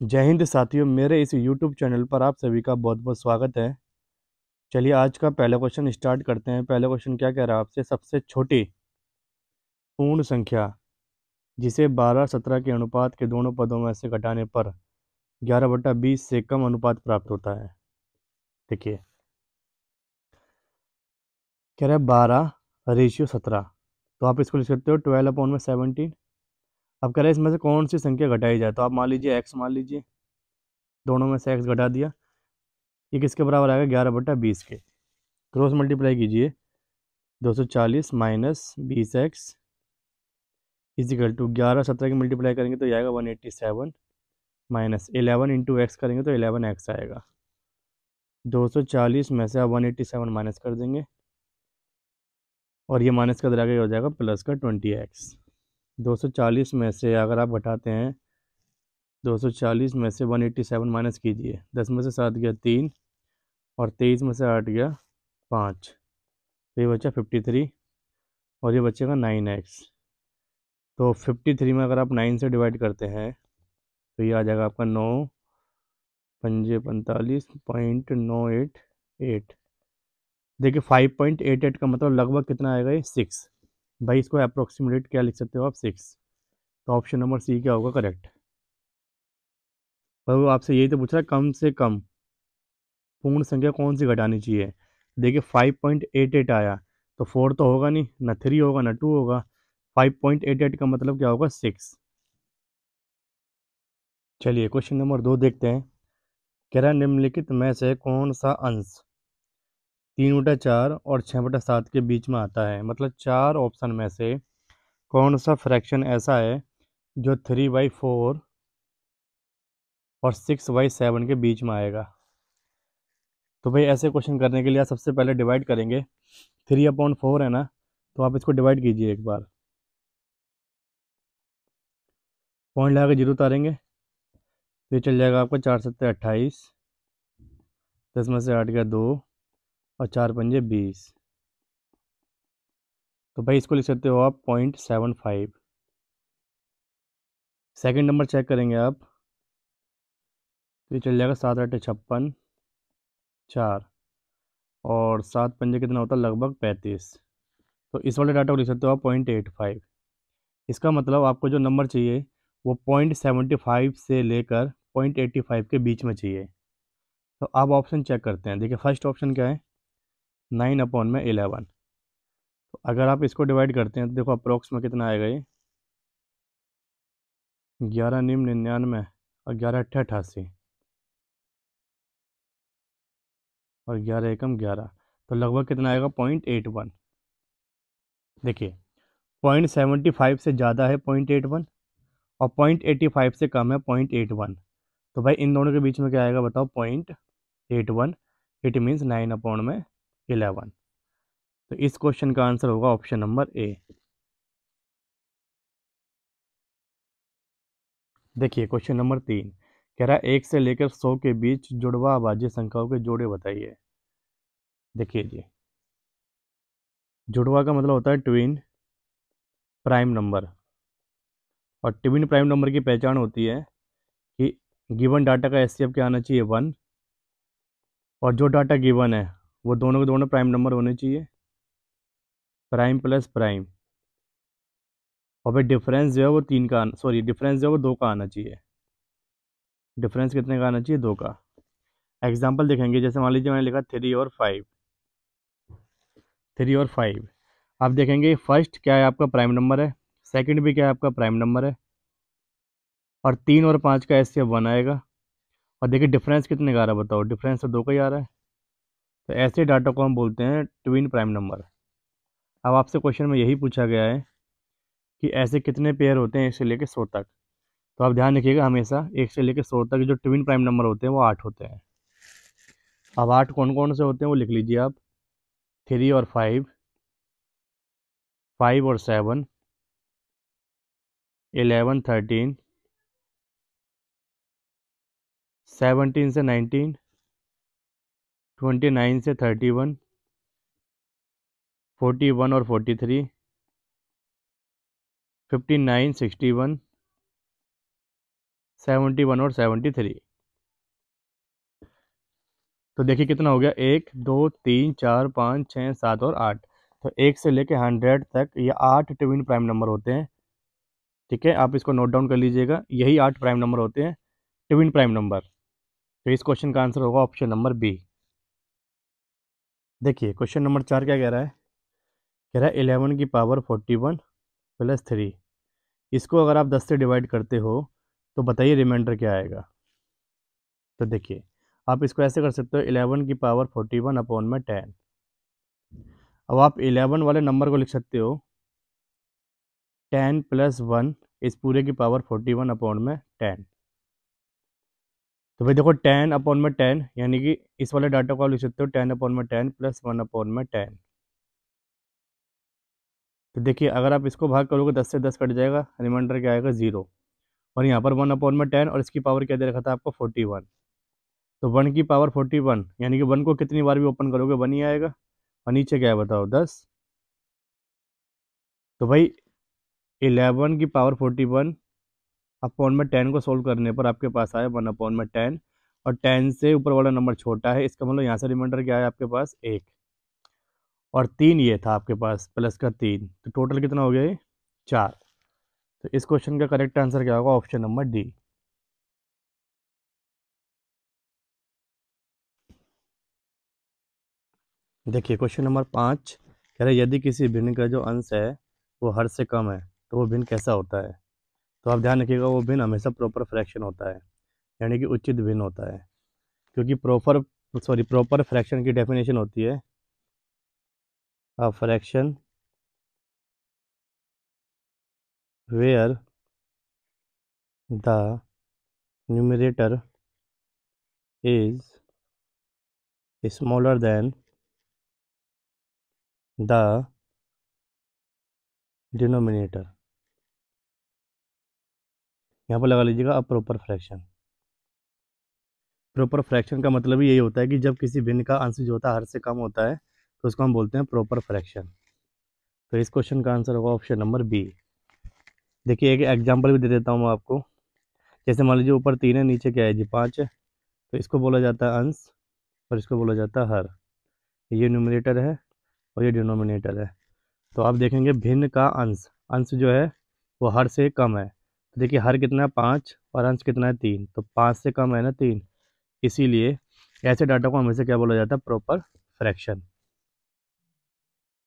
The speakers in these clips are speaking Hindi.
जय हिंद साथियों, मेरे इस YouTube चैनल पर आप सभी का बहुत बहुत स्वागत है। चलिए आज का पहला क्वेश्चन स्टार्ट करते हैं। पहला क्वेश्चन क्या कह रहा है आपसे, सबसे छोटी पूर्ण संख्या जिसे 12-17 के अनुपात के दोनों पदों में से घटाने पर 11/20 से कम अनुपात प्राप्त होता है। देखिए कह रहा है 12:17, तो आप इसको लिख सकते हो 12/17। अब कह रहा है इसमें से कौन सी संख्या घटाई जाए, तो आप मान लीजिए एक्स मान लीजिए, दोनों में से एक्स घटा दिया। ये किसके बराबर आएगा, 11/20 के। क्रॉस मल्टीप्लाई कीजिए, 240 माइनस 20x इजिकल टू 11-17 की मल्टीप्लाई करेंगे तो ये आएगा 187 माइनस 11 इंटू एक्स करेंगे तो 11x आएगा। 240 में से आप 187 माइनस कर देंगे और ये माइनस का आगे हो जाएगा प्लस का 20x। 240 में से अगर आप घटाते हैं, 240 में से 187 माइनस कीजिए, 10 में से 7 गया 3 और 23 में से 8 गया 5, तो ये बचा 53 और ये बचेगा 9x। तो 53 में अगर आप 9 से डिवाइड करते हैं तो ये आ जाएगा आपका 9×5 45.988। देखिए 5.88 का मतलब लगभग कितना आएगा, ये 6। भाई इसको अप्रोक्सीमेट क्या लिख सकते हो आप, 6। तो ऑप्शन नंबर सी क्या होगा करेक्ट। पर वो आपसे यही तो पूछ रहा है कम से कम पूर्ण संख्या कौन सी घटानी चाहिए। देखिए 5.88 आया तो 4 तो होगा नहीं, ना 3 होगा ना 2 होगा। 5.88 का मतलब क्या होगा, 6। चलिए क्वेश्चन नंबर 2 देखते हैं। कह रहा है निम्नलिखित में से कौन सा अंश 3/4 और 6/7 के बीच में आता है। मतलब 4 ऑप्शन में से कौन सा फ्रैक्शन ऐसा है जो 3/4 और 6/7 के बीच में आएगा। तो भाई ऐसे क्वेश्चन करने के लिए आप सबसे पहले डिवाइड करेंगे। 3/4 है ना, तो आप इसको डिवाइड कीजिए एक बार, पॉइंट लगा के जीरो उतारेंगे तो ये चल जाएगा आपका 4×7=28, 10 में से 8 गया 2 और 4×5=20। तो भाई इसको लिख सकते हो आप 0.75। सेकंड नंबर चेक करेंगे आप तो ये चल जाएगा 7×8=56, 4 और 7×5 कितना होता है, लगभग 35। तो इस वाले डाटा को लिख सकते हो आप 0.85। इसका मतलब आपको जो नंबर चाहिए वो 0.75 से लेकर 0.85 के बीच में चाहिए। तो आप ऑप्शन चेक करते हैं। देखिए फर्स्ट ऑप्शन क्या है, 9/11। तो अगर आप इसको डिवाइड करते हैं तो देखो अप्रोक्स में कितना आएगा, ये 11×9=99 और 11×8=88 और 11×1=11, तो लगभग कितना आएगा, 0.81। देखिए 0.75 से ज़्यादा है 0.81 और 0.85 से कम है 0.81। तो भाई इन दोनों के बीच में क्या आएगा बताओ, 0.81। It means 9/11। तो इस क्वेश्चन का आंसर होगा ऑप्शन नंबर ए। देखिए क्वेश्चन नंबर 3 कह रहा है 1 से लेकर 100 के बीच जुड़वा अभाज्य संख्याओं के जोड़े बताइए। देखिए जी, जुड़वा का मतलब होता है ट्विन प्राइम नंबर, और ट्विन प्राइम नंबर की पहचान होती है कि गिवन डाटा का एचसीएफ क्या आना चाहिए, 1, और जो डाटा गिवन है वो दोनों के दोनों प्राइम नंबर होने चाहिए, प्राइम प्लस प्राइम। और भाई डिफरेंस जो है वो 3 का सॉरी डिफरेंस जो है वो 2 का आना चाहिए। डिफरेंस कितने का आना चाहिए, 2 का। एग्जाम्पल देखेंगे, जैसे मान लीजिए मैंने लिखा 3 और 5, 3 और 5। आप देखेंगे फर्स्ट क्या है, आपका प्राइम नंबर है, सेकंड भी क्या है, आपका प्राइम नंबर है, और 3 और 5 का एचसीएफ 1 आएगा। और देखिए डिफरेंस कितने का आ रहा है बताओ, डिफरेंस तो 2 का ही आ रहा है। तो ऐसे डाटा को हम बोलते हैं ट्विन प्राइम नंबर। अब आपसे क्वेश्चन में यही पूछा गया है कि ऐसे कितने पेयर होते हैं 1 से लेकर 100 तक। तो आप ध्यान रखिएगा, हमेशा 1 से लेकर 100 तक जो ट्विन प्राइम नंबर होते हैं वो 8 होते हैं। अब 8 कौन कौन से होते हैं वो लिख लीजिए आप, 3 और 5, 5 और 7, 11, 13, 17 से 19, 29 से 31, 41 और 43, 59, 61, 71 और 73। तो देखिए कितना हो गया, 1 2 3 4 5 6 7 और 8। तो 1 से लेके 100 तक ये 8 ट्विन प्राइम नंबर होते हैं। ठीक है, आप इसको नोट डाउन कर लीजिएगा, यही 8 प्राइम नंबर होते हैं, ट्विन प्राइम नंबर। तो इस क्वेश्चन का आंसर होगा ऑप्शन नंबर बी। देखिए क्वेश्चन नंबर 4 क्या कह रहा है, कह रहा है 11 की पावर 41 प्लस 3। इसको अगर आप 10 से डिवाइड करते हो तो बताइए रिमाइंडर क्या आएगा। तो देखिए आप इसको ऐसे कर सकते हो, 11 की पावर 41 अपॉन में 10। अब आप 11 वाले नंबर को लिख सकते हो 10 प्लस 1 इस पूरे की पावर 41 अपॉन में 10। तो भाई देखो 10 अपॉन में 10 यानी कि इस वाले डाटा को आप लिख सकते हो 10 अपॉन में 10 प्लस 1 अपॉन में 10। तो देखिए अगर आप इसको भाग करोगे 10 से 10 कट जाएगा, रिमाइंडर क्या आएगा 0। और यहाँ पर 1 अपॉन में 10 और इसकी पावर क्या दे रखा था आपको 41। तो 1 की पावर 41 यानी कि 1 को कितनी बार भी ओपन करोगे 1 ही आएगा। और नीचे क्या है बताओ 10। तो भाई 11 की पावर 41 अपॉन में 10 को सोल्व करने पर आपके पास आया 1 अपॉन में 10। और 10 से ऊपर वाला नंबर छोटा है, इसका मतलब यहाँ से रिमाइंडर क्या है आपके पास 1। और 3 ये था आपके पास प्लस का 3, तो टोटल कितना हो गया ये 4। तो इस क्वेश्चन का करेक्ट आंसर क्या होगा, ऑप्शन नंबर डी। देखिए क्वेश्चन नंबर 5 कह रहे यदि किसी भिन्न का जो अंश है वो हर से कम है तो वो भिन्न कैसा होता है। तो आप ध्यान रखिएगा वो भिन्न हमेशा प्रॉपर फ्रैक्शन होता है, यानी कि उचित भिन्न होता है। क्योंकि प्रॉपर फ्रैक्शन की डेफिनेशन होती है a fraction where the numerator is smaller than the denominator. यहाँ पर लगा लीजिएगा a proper fraction. Proper fraction का मतलब ही यही होता है कि जब किसी भिन्न का अंश जो होता है हर से कम होता है तो उसको हम बोलते हैं प्रॉपर फ्रैक्शन। तो इस क्वेश्चन का आंसर होगा ऑप्शन नंबर बी। देखिए एक एग्जांपल भी दे देता हूँ मैं आपको। जैसे मान लीजिए ऊपर 3 है नीचे क्या है जी 5 है, तो इसको बोला जाता है अंश और इसको बोला जाता है हर। ये न्यूमरेटर है और ये डिनोमिनेटर है। तो आप देखेंगे भिन्न का अंश, अंश जो है वो हर से कम है। तो देखिए हर कितना है 5 और अंश कितना है 3, तो 5 से कम है ना 3, इसीलिए ऐसे डाटा को हमेशा क्या बोला जाता है प्रॉपर फ्रैक्शन।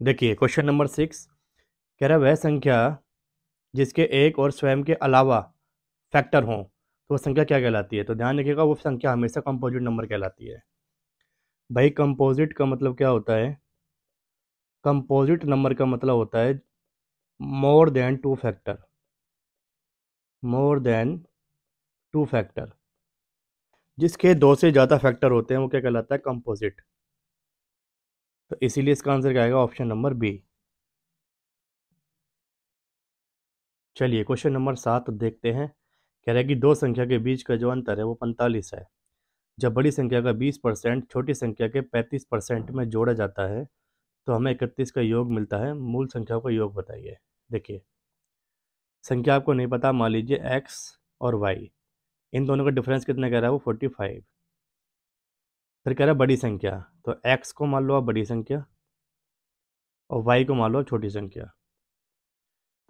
देखिए क्वेश्चन नंबर 6 कह रहा है वह संख्या जिसके एक और स्वयं के अलावा फैक्टर हों तो वो संख्या क्या कहलाती है। तो ध्यान रखिएगा वो संख्या हमेशा कंपोजिट नंबर कहलाती है। भाई कंपोजिट का मतलब क्या होता है, कंपोजिट नंबर का मतलब होता है more than two factor, more than two factor. जिसके 2 से ज़्यादा फैक्टर होते हैं वो क्या कहलाता है कंपोजिट। तो इसीलिए इसका आंसर क्या आएगा ऑप्शन नंबर बी। चलिए क्वेश्चन नंबर 7 देखते हैं। कह रहा है कि दो संख्या के बीच का जो अंतर है वो 45 है। जब बड़ी संख्या का 20% छोटी संख्या के 35% में जोड़ा जाता है तो हमें 31 का योग मिलता है, मूल संख्याओं का योग बताइए। देखिए संख्या आपको नहीं पता, मान लीजिए x और y, इन दोनों का डिफरेंस कितना कह रहा है वो 45। फिर कह रहा है बड़ी संख्या, तो x को मान लो आप बड़ी संख्या और y को मान लो छोटी संख्या।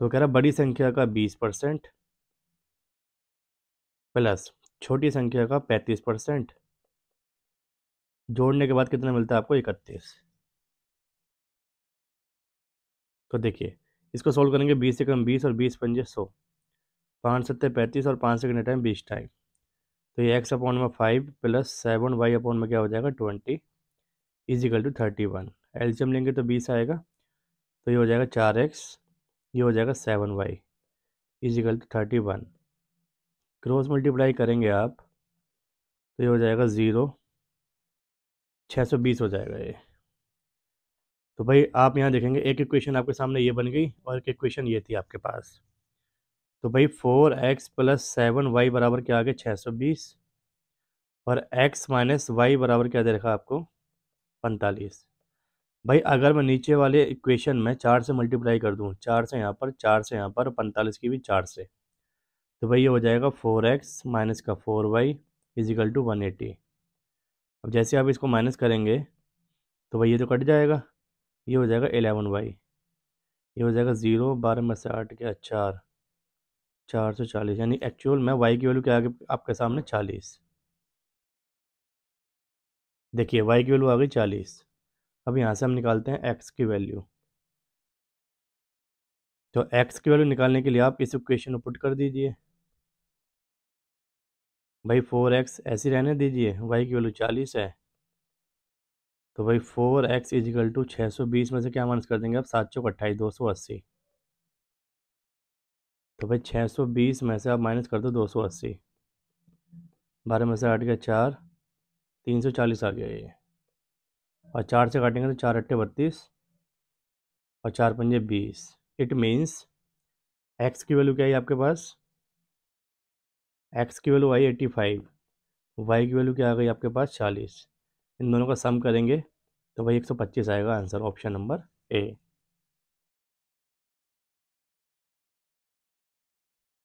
तो कह रहा है बड़ी संख्या का 20% प्लस छोटी संख्या का 35%, जोड़ने के बाद कितना मिलता है आपको 31। तो देखिए इसको सोल्व करेंगे 20 से कम 20 और 20 पंजे 100, 5 सत्ते 35 और 5 से कितने टाइम 20 टाइम। तो ये x अपॉन में 5 प्लस 7 y अपॉन में क्या हो जाएगा 20 इजिकल टू 31। एलसीएम लेंगे तो 20 आएगा, तो ये हो जाएगा 4x, ये हो जाएगा 7y is equal to 31। Cross multiply करेंगे आप तो ये हो जाएगा 0, 620 हो जाएगा ये। तो भाई आप यहाँ देखेंगे एक इक्वेशन आपके सामने ये बन गई और एक इक्वेशन ये थी आपके पास। तो भाई 4x प्लस 7y बराबर क्या आ गया 620 और x माइनस वाई बराबर क्या दे रखा आपको 45। भाई अगर मैं नीचे वाले इक्वेशन में 4 से मल्टीप्लाई कर दूं, 4 से यहाँ पर 4 से यहाँ पर 45 की भी 4 से, तो भाई ये हो जाएगा 4x माइनस का 4y इजिकल टू 180। अब जैसे आप इसको माइनस करेंगे तो भाई ये तो कट जाएगा, ये हो जाएगा 11y, ये हो जाएगा 0, 12 में से 8 गया 4, 440, यानी एक्चुअल में y की वैल्यू क्या आ गई आपके सामने 40। देखिए y की वैल्यू आ गई 40। अब यहाँ से हम निकालते हैं x की वैल्यू। तो x की वैल्यू निकालने के लिए आप इस इक्वेशन में पुट कर दीजिए। भाई 4x ऐसे रहने दीजिए, y की वैल्यू 40 है, तो भाई 4x इजिकल टू 620 में से क्या माइनस कर देंगे आप, 7 चौक 28, 280। तो भाई 620 में से आप माइनस कर दो 280, 12 में से 8 गया 4, 340 आ गया ये, और 4 से काटेंगे तो 4 अट्ठे 32 और 4 पंजे 20। इट मीन्स x की वैल्यू क्या है आपके पास, x की वैल्यू आई 85, y की वैल्यू क्या आ गई आपके पास 40। इन दोनों का सम करेंगे तो भाई 125 आएगा आंसर, ऑप्शन नंबर ए।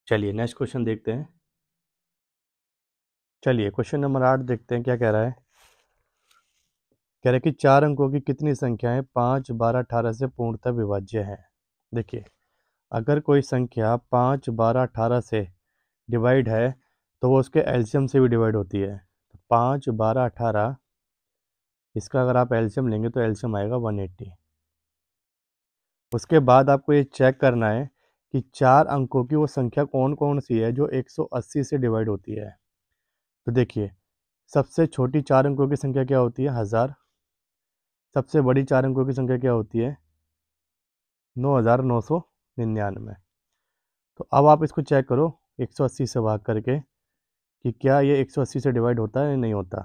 चलिए नेक्स्ट क्वेश्चन देखते हैं। चलिए क्वेश्चन नंबर 8 देखते हैं क्या कह रहा है। कह रहा है कि 4 अंकों की कितनी संख्याएं 5, 12, 18 से पूर्णतः विभाज्य हैं। देखिए अगर कोई संख्या 5, 12, 18 से डिवाइड है तो वो उसके एलसीएम से भी डिवाइड होती है। तो 5, 12, 18, इसका अगर आप एलसीएम लेंगे तो एलसीएम आएगा 180। उसके बाद आपको ये चेक करना है कि 4 अंकों की वो संख्या कौन कौन सी है जो 180 से डिवाइड होती है। तो देखिए सबसे छोटी 4 अंकों की संख्या क्या होती है, 1000। सबसे बड़ी 4 अंकों की संख्या क्या होती है, 9999। तो अब आप इसको चेक करो 180 से भाग करके कि क्या ये 180 से डिवाइड होता है या नहीं होता।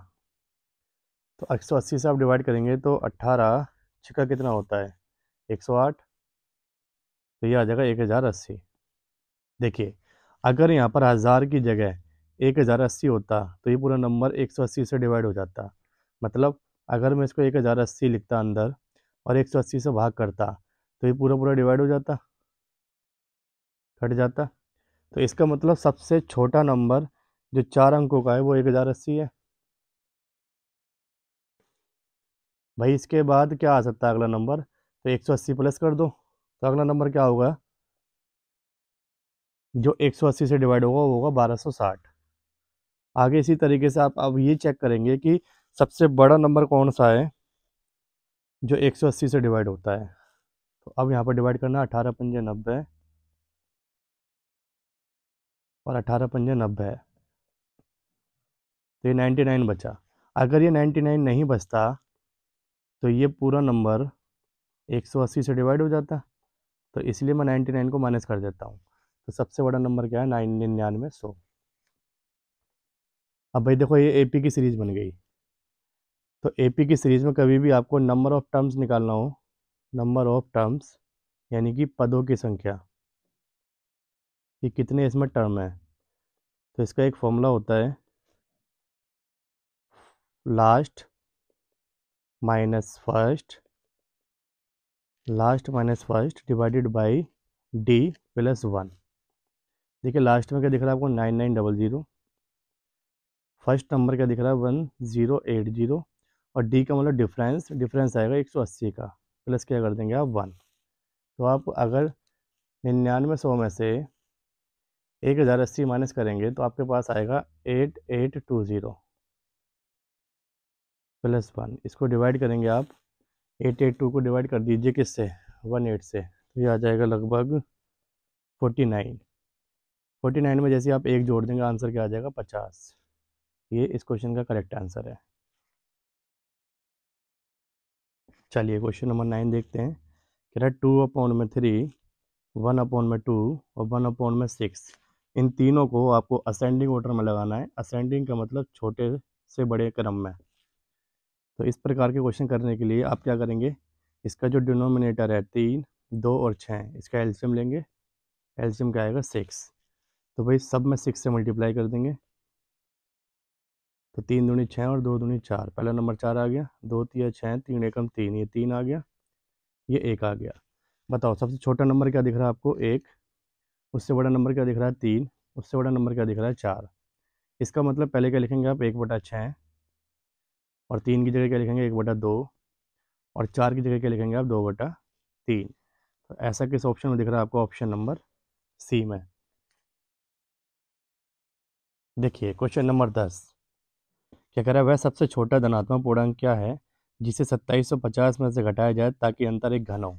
तो 180 से आप डिवाइड करेंगे तो 18 छिका कितना होता है, 108, तो ये आ जाएगा 1080। देखिए अगर यहाँ पर 1000 की जगह 1080 होता तो ये पूरा नंबर 180 से डिवाइड हो जाता। मतलब अगर मैं इसको 1080 लिखता अंदर और 180 से भाग करता तो ये पूरा पूरा डिवाइड हो जाता, कट जाता। तो इसका मतलब सबसे छोटा नंबर जो 4 अंकों का है वो 1080 है। भाई इसके बाद क्या आ सकता है अगला नंबर, तो 180 प्लस कर दो तो अगला नंबर क्या होगा, जो 180 से डिवाइड होगा वो होगा 1260। आगे इसी तरीके से आप अब ये चेक करेंगे कि सबसे बड़ा नंबर कौन सा है जो 180 से डिवाइड होता है। तो अब यहाँ पर डिवाइड करना, 18 पंजे 90 और 18 पंजे 90 है, तो ये 99 बचा। अगर ये 99 नहीं बचता तो ये पूरा नंबर 180 से डिवाइड हो जाता। तो इसलिए मैं 99 को माइनस कर देता हूँ। तो सबसे बड़ा नंबर क्या है, 99, 100। अब भाई देखो ये एपी की सीरीज बन गई। तो एपी की सीरीज में कभी भी आपको नंबर ऑफ टर्म्स निकालना हो, नंबर ऑफ टर्म्स यानी कि पदों की संख्या, कि कितने इसमें टर्म है, तो इसका एक फॉर्मूला होता है last minus first, last minus first divided by D plus 1। देखिए लास्ट में क्या दिख रहा है आपको, 9900। फर्स्ट नंबर क्या दिख रहा है, 1080। और डी का मतलब डिफरेंस, डिफरेंस आएगा 180 का, प्लस क्या कर देंगे आप 1। तो आप अगर 9900 में से 1080 माइनस करेंगे तो आपके पास आएगा 8820 प्लस 1। इसको डिवाइड करेंगे आप, 882 को डिवाइड कर दीजिए किससे, 18 से, तो ये आ जाएगा लगभग 49। 49 में जैसे आप एक जोड़ देंगे आंसर क्या आ जाएगा, 50। ये इस क्वेश्चन का करेक्ट आंसर है। चलिए क्वेश्चन नंबर 9 देखते हैं। कह रहा है 2/3, 1/2 और 1/6, इन तीनों को आपको असेंडिंग ऑर्डर में लगाना है। असेंडिंग का मतलब छोटे से बड़े क्रम में। तो इस प्रकार के क्वेश्चन करने के लिए आप क्या करेंगे, इसका जो डिनोमिनेटर है 3, 2 और 6, इसका एलसीएम लेंगे। एलसीएम क्या आएगा, 6। तो भाई सब में 6 से मल्टीप्लाई कर देंगे। तो 3 दूनी 6 और 2 दूनी 4, पहला नंबर 4 आ गया, 2 तिया 6, 3 एकम 3, ये 3 आ गया, ये 1 आ गया। बताओ सबसे छोटा नंबर क्या दिख रहा है आपको, 1। उससे बड़ा नंबर क्या दिख रहा है, 3। उससे बड़ा नंबर क्या दिख रहा है 4। इसका मतलब पहले क्या लिखेंगे आप 1/6, और 3 की जगह क्या लिखेंगे 1/2, और 4 की जगह क्या लिखेंगे आप 2/3। तो ऐसा किस ऑप्शन में दिख रहा है आपको? ऑप्शन नंबर सी में। देखिए क्वेश्चन नंबर 10 क्या कह रहा है, वह सबसे छोटा धनात्मक पूर्णांक क्या है जिसे 2750 में से घटाया जाए ताकि अंतर एक घन हो,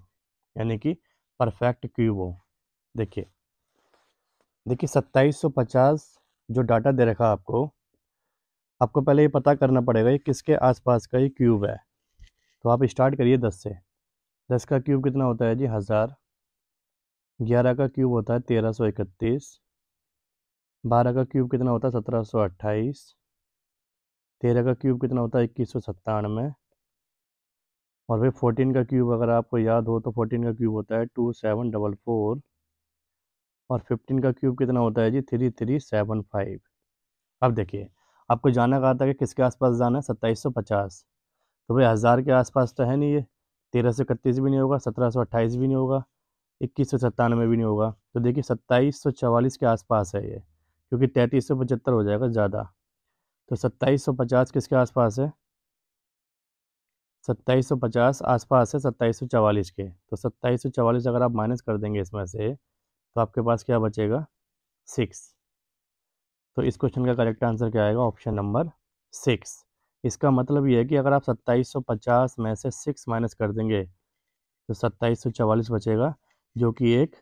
यानी कि परफेक्ट क्यूब हो। देखिए देखिए 2750 जो डाटा दे रखा है आपको, आपको पहले ये पता करना पड़ेगा ये किसके आसपास का ये क्यूब है। तो आप स्टार्ट करिए 10 से। 10 का क्यूब कितना होता है जी 1000। 11 का क्यूब होता है 1331। 12 का क्यूब कितना होता है 1728। 13 का क्यूब कितना होता है 2197। और फिर 14 का क्यूब अगर आपको याद हो तो 14 का क्यूब होता है 2744। और 15 का क्यूब कितना होता है जी 3375। अब देखिए आपको जाना कहा था कि किसके आसपास जाना है 2750। तो भाई 1000 के आसपास तो है नहीं ये, 1331 भी नहीं होगा, 1728 भी नहीं होगा, 2197 भी नहीं होगा। तो देखिए 2744 के आसपास है ये, क्योंकि 3375 हो जाएगा ज़्यादा। तो 2750 किसके आसपास है? 2750 आसपास है 2744 के। तो 2744 अगर आप माइनस कर देंगे इसमें से तो आपके पास क्या बचेगा 6। तो इस क्वेश्चन का करेक्ट आंसर क्या आएगा? Option number 6। इसका मतलब ये है कि अगर आप 2750 में से 6 माइनस कर देंगे तो 2744 बचेगा, जो कि एक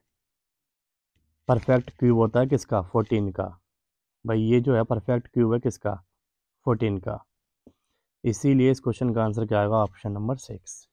परफेक्ट क्यूब होता है किसका? 14 का। भाई ये जो है परफेक्ट क्यूब है किसका? 14 का। इसीलिए इस क्वेश्चन का आंसर क्या आएगा? Option number 6।